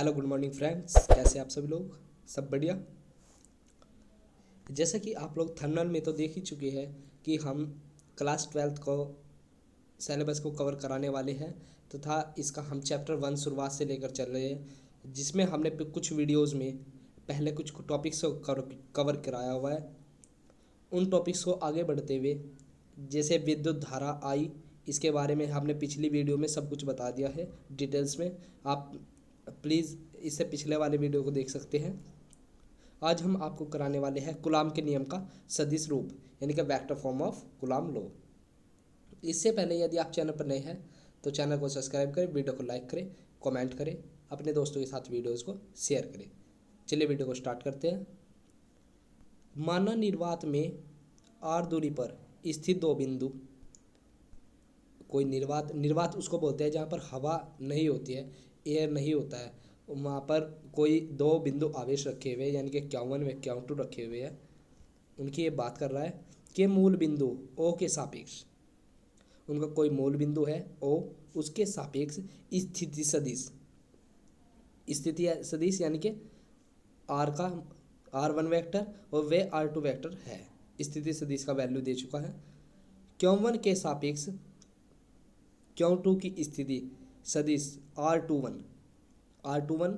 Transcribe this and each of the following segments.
Hello good morning friends, कैसे आप सभी लोग? सब बढ़िया। जैसा कि आप लोग थंबनेल में तो देख ही चुके हैं कि हम क्लास 12th को सिलेबस को कवर कराने वाले हैं तथा इसका हम चैप्टर 1 शुरुआत से लेकर चल रहे हैं, जिसमें हमने कुछ वीडियोस में पहले कुछ टॉपिक्स को कवर कराया हुआ है। उन टॉपिक्स को आगे बढ़ते हुए जैसे विद्युत धारा आई, इसके बारे में हमने पिछली वीडियो में सब कुछ बता दिया है डिटेल्स में। आप प्लीज़ इससे पिछले वाले वीडियो को देख सकते हैं। आज हम आपको कराने वाले हैं कूलाम के नियम का सदिश रूप, यानी कि vector form of coulomb law. इससे पहले यदि आप चैनल पर नए हैं तो चैनल को सब्सक्राइब करें, वीडियो को लाइक करें, कमेंट करें, अपने दोस्तों के साथ वीडियोज़ को शेयर करें। चलिए वीडियो को स्टार्ट करते हैं। माना निर्वात में आर दूरी पर स्थित दो बिंदु, कोई निर्वात उसको बोलते हैं जहाँ पर हवा नहीं होती है, एयर नहीं होता है, वहाँ पर कोई दो बिंदु आवेश रखे हुए यानी कि Q1 व Q2 रखे हुए हैं। उनकी ये बात कर रहा है कि मूल बिंदु O के सापेक्ष, उनका कोई मूल बिंदु है O, उसके सापेक्ष स्थिति सदिश यानी कि आर का R1 वेक्टर और वे R2 वेक्टर है। स्थिति सदिश का वैल्यू दे चुका है। Q1 के सापेक्ष Q2 की स्थिति सदिश R21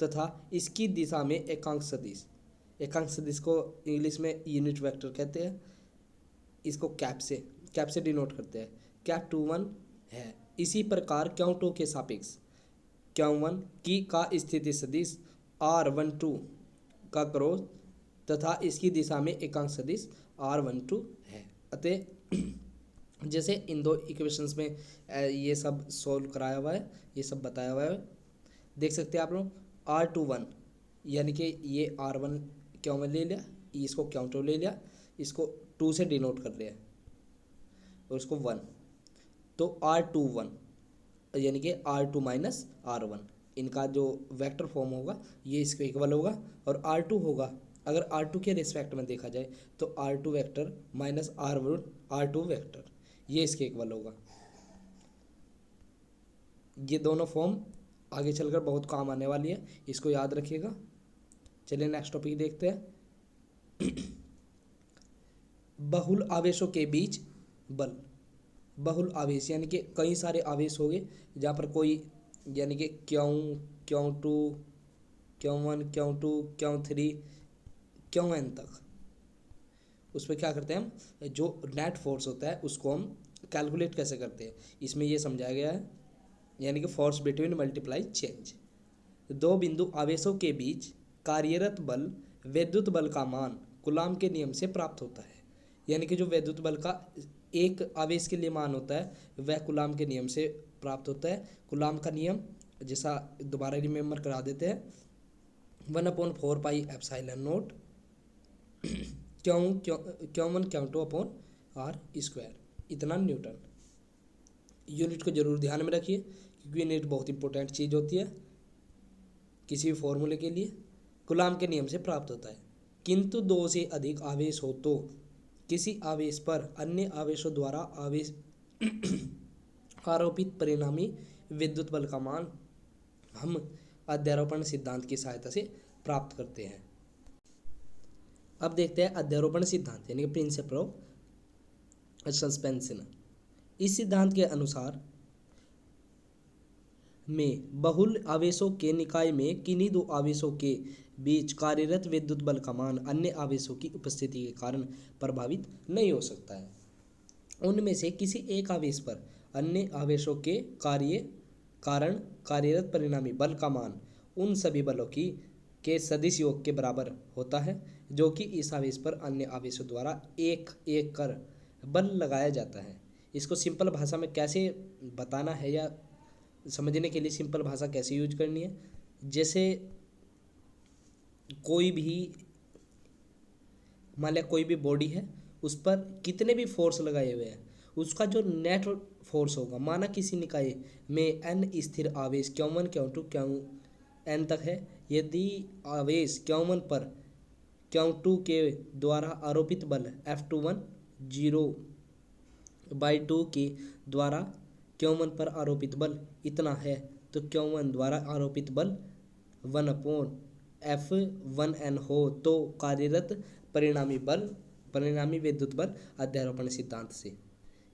तथा इसकी दिशा में एकांक सदिश को इंग्लिश में यूनिट वेक्टर कहते हैं। इसको कैप से डिनोट करते हैं। कैप 21 है। इसी प्रकार Q2 के सापेक्ष Q1 की का स्थिति सदिश R12 का क्रॉस तथा इसकी दिशा में एकांक सदिश R12 है। अतः जैसे इन दो इक्वेशंस में ये सब सॉल्व कराया हुआ है, ये सब बताया हुआ है, देख सकते हैं आप लोग। R21 यानी कि ये R1 Q1 ले लिया, इसको Q2 ले लिया, इसको 2 से डिनोट कर लिया और इसको 1, तो R21 यानी कि R2 माइनस R1, इनका जो वेक्टर फॉर्म होगा ये इसके इक्वल होगा। और R2 होगा, अगर R2 के रिस्पेक्ट में देखा जाए तो R2 vector minus R2 vector, ये इसके इक्वल होगा। ये दोनों फॉर्म आगे चलकर बहुत काम आने वाली है, इसको याद रखिएगा। चलिए नेक्स्ट टॉपिक देखते हैं। बहुल आवेशों के बीच बल। बहुल आवेश यानी कि कई सारे आवेश हो गए जहाँ पर कोई यानी कि Q2 Q1 Q2 Q3 Qn तक, उस पर क्या करते हैं हम, जो नेट फोर्स होता है उसको हम कैलकुलेट कैसे करते हैं, इसमें ये समझाया गया है। यानी कि फोर्स बिटवीन मल्टीप्लाई चेंज। दो बिंदु आवेशों के बीच कार्यरत बल विद्युत बल का मान कूलाम के नियम से प्राप्त होता है। यानी कि जो विद्युत बल का एक आवेश के लिए मान होता है वह कूलाम के नियम से प्राप्त होता है। कूलाम का नियम जैसा दोबारा रिमेम्बर करा देते हैं, 1/4 pi epsilon not Q1 Q2 upon R square, इतना न्यूटन। यूनिट को जरूर ध्यान में रखिए क्योंकि यूनिट बहुत इंपॉर्टेंट चीज़ होती है किसी भी फॉर्मूले के लिए। कूलाम के नियम से प्राप्त होता है। किंतु दो से अधिक आवेश हो तो किसी आवेश पर अन्य आवेशों द्वारा आवेश आरोपित परिणामी विद्युत बल का मान हम अध्यारोपण सिद्धांत की सहायता से प्राप्त करते हैं। अब देखते हैं अध्यारोपण सिद्धांत यानी कि प्रिंसिपल ऑफ सस्पेंशन। इस सिद्धांत के अनुसार में बहुल आवेशों के निकाय में किन्हीं दो आवेशों के बीच कार्यरत विद्युत बल का मान अन्य आवेशों की उपस्थिति के कारण प्रभावित नहीं हो सकता है। उनमें से किसी एक आवेश पर अन्य आवेशों के कारण कार्यरत परिणामी बल का मान उन सभी बलों की के सदिश योग के बराबर होता है जो कि इस आवेश पर अन्य आवेशों द्वारा एक एक कर बल लगाया जाता है। इसको सिंपल भाषा में कैसे बताना है या समझने के लिए सिंपल भाषा कैसे यूज करनी है, जैसे कोई भी मान लिया कोई भी बॉडी है, उस पर कितने भी फोर्स लगाए हुए हैं उसका जो नेट फोर्स होगा, माना किसी निकाय में n स्थिर आवेश Q1 Q2 Qn तक है। यदि आवेश Q1 पर Q2 के द्वारा आरोपित बल F21 0/2 के द्वारा Q1 पर आरोपित बल इतना है तो Q1 द्वारा आरोपित बल 1/F1N हो तो कार्यरत परिणामी विद्युत बल अध्यारोपण सिद्धांत से,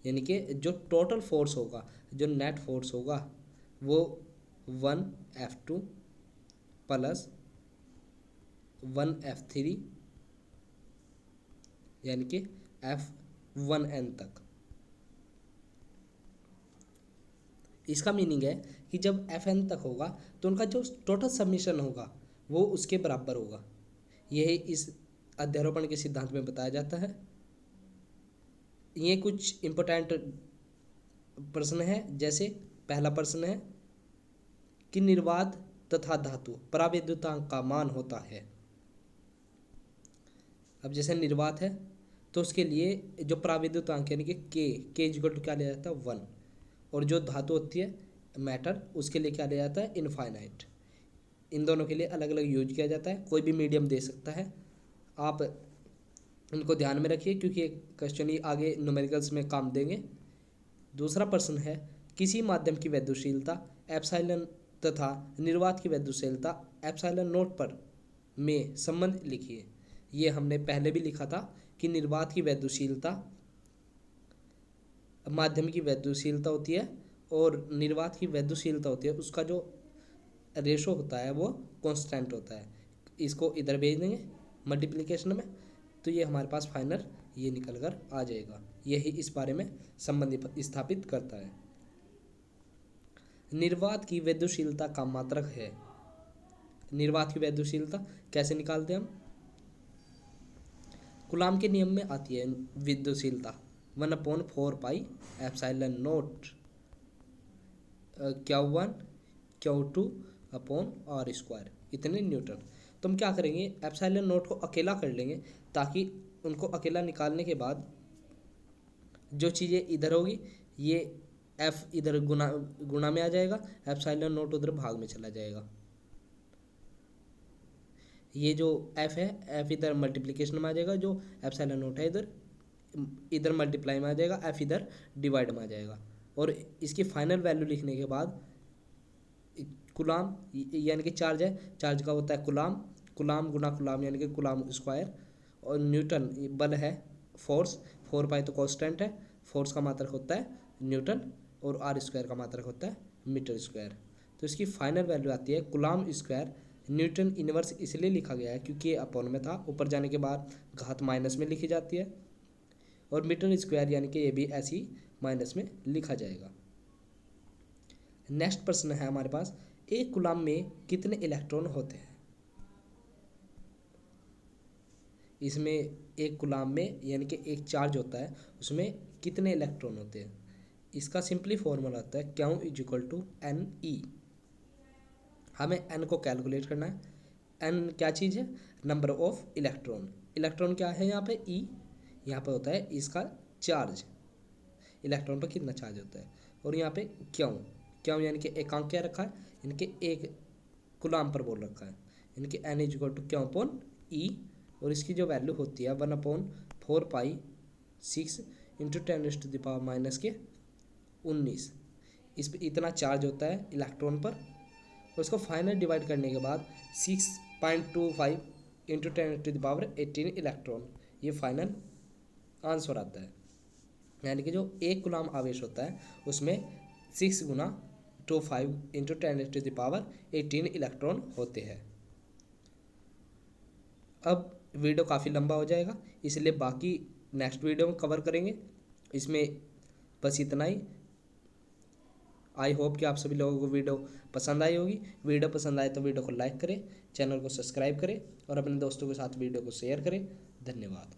यानी कि जो टोटल फोर्स होगा, जो नेट फोर्स होगा वो 1F2 प्लस 1F3 यानी कि F1N तक। इसका मीनिंग है कि जब Fn तक होगा तो उनका जो टोटल सबमिशन होगा वो उसके बराबर होगा। यही इस अध्यारोपण के सिद्धांत में बताया जाता है। ये कुछ इम्पोर्टेंट प्रश्न है, जैसे पहला प्रश्न है कि निर्वात तथा धातु पराविद्युतांक का मान होता है। अब जैसे निर्वात है तो उसके लिए जो पराविद्युतांक यानी कि के इक्वल टू क्या लिया जाता है 1, और जो धातु होती है मैटर उसके लिए क्या लिया जाता है इनफाइनाइट। इन दोनों के लिए अलग अलग यूज किया जाता है, कोई भी मीडियम दे सकता है। आप इनको ध्यान में रखिए क्योंकि ये क्वेश्चन ही आगे न्यूमेरिकल्स में काम देंगे। दूसरा प्रश्न है किसी माध्यम की वैद्युशीलता एप्सिलॉन तथा निर्वात की वैद्युशीलता एप्सिलॉन नोट पर में संबंध लिखिए। ये हमने पहले भी लिखा था कि निर्वात की वैद्युशीलता माध्यम की वैद्युशीलता होती है और निर्वात की वैद्युशीलता होती है, उसका जो रेशो होता है वो कांस्टेंट होता है। इसको इधर भेज देंगे मल्टीप्लिकेशन में तो ये हमारे पास फाइनल ये निकल कर आ जाएगा। यही इस बारे में संबंध स्थापित करता है। निर्वात की वैद्युशीलता का मात्रक है। निर्वात की वैद्युशीलता कैसे निकालते हैं हम? कूलाम के नियम में आती है विद्युशीलता 1/4 epsilon note Q1 Q2 upon R², इतने न्यूटन। तो हम क्या करेंगे, एप्सिलॉन नोट को अकेला कर लेंगे ताकि उनको अकेला निकालने के बाद जो चीज़ें इधर होगी ये F इधर गुणा में आ जाएगा, एप्सिलॉन नोट उधर भाग में चला जाएगा। ये जो F है F इधर मल्टीप्लिकेशन में आ जाएगा, जो एप्सिलॉन नोट है इधर मल्टीप्लाई में आ जाएगा, F इधर डिवाइड में आ जाएगा। और इसकी फाइनल वैल्यू लिखने के बाद कूलाम यानी कि चार्ज है, चार्ज का होता है कूलाम गुना कूलाम यानी कि कूलाम स्क्वायर, और न्यूटन बल है फोर्स 4 तो कांस्टेंट है, फोर्स का मात्रक होता है न्यूटन, और R² का मात्रक होता है मीटर स्क्वायर। तो इसकी फाइनल वैल्यू आती है कूलाम स्क्वायर न्यूटन इनवर्स, इसलिए लिखा गया है क्योंकि ये अपॉन में था, ऊपर जाने के बाद घात माइनस में लिखी जाती है, और मीटर स्क्वायर यानी कि ये भी ऐसी माइनस में लिखा जाएगा। नेक्स्ट प्रश्न है हमारे पास, एक कूलाम में कितने इलेक्ट्रॉन होते हैं? इसमें एक कूलाम में यानी कि एक चार्ज होता है उसमें कितने इलेक्ट्रॉन होते हैं? इसका सिंपली फॉर्मूला होता है Q = Ne। हमें n को कैलकुलेट करना है। n क्या चीज़ है? Number of electron. इलेक्ट्रॉन क्या है यहाँ पे? E। यहाँ पे होता है इसका चार्ज, इलेक्ट्रॉन पर कितना चार्ज होता है। और यहाँ पे Q यानी कि एकांक क्या रखा है, यानी कि एक कूलाम पर बोल रखा है, यानी कि N = Q/E, और इसकी जो वैल्यू होती है 1/4 6 × 10⁻⁻19। इस पर इतना चार्ज होता है इलेक्ट्रॉन पर, और उसको फाइनल डिवाइड करने के बाद 6.25 × 10⁻18 इलेक्ट्रॉन, ये फाइनल आंसर आता है। यानी कि जो एक कूलाम आवेश होता है उसमें 6 × 25 × 10⁻18 इलेक्ट्रॉन होते हैं। अब वीडियो काफ़ी लंबा हो जाएगा, इसलिए बाकी नेक्स्ट वीडियो में कवर करेंगे। इसमें बस इतना ही। आई होप कि आप सभी लोगों को वीडियो पसंद आई होगी। वीडियो पसंद आए तो वीडियो को लाइक करें, चैनल को सब्सक्राइब करें और अपने दोस्तों के साथ वीडियो को शेयर करें। धन्यवाद।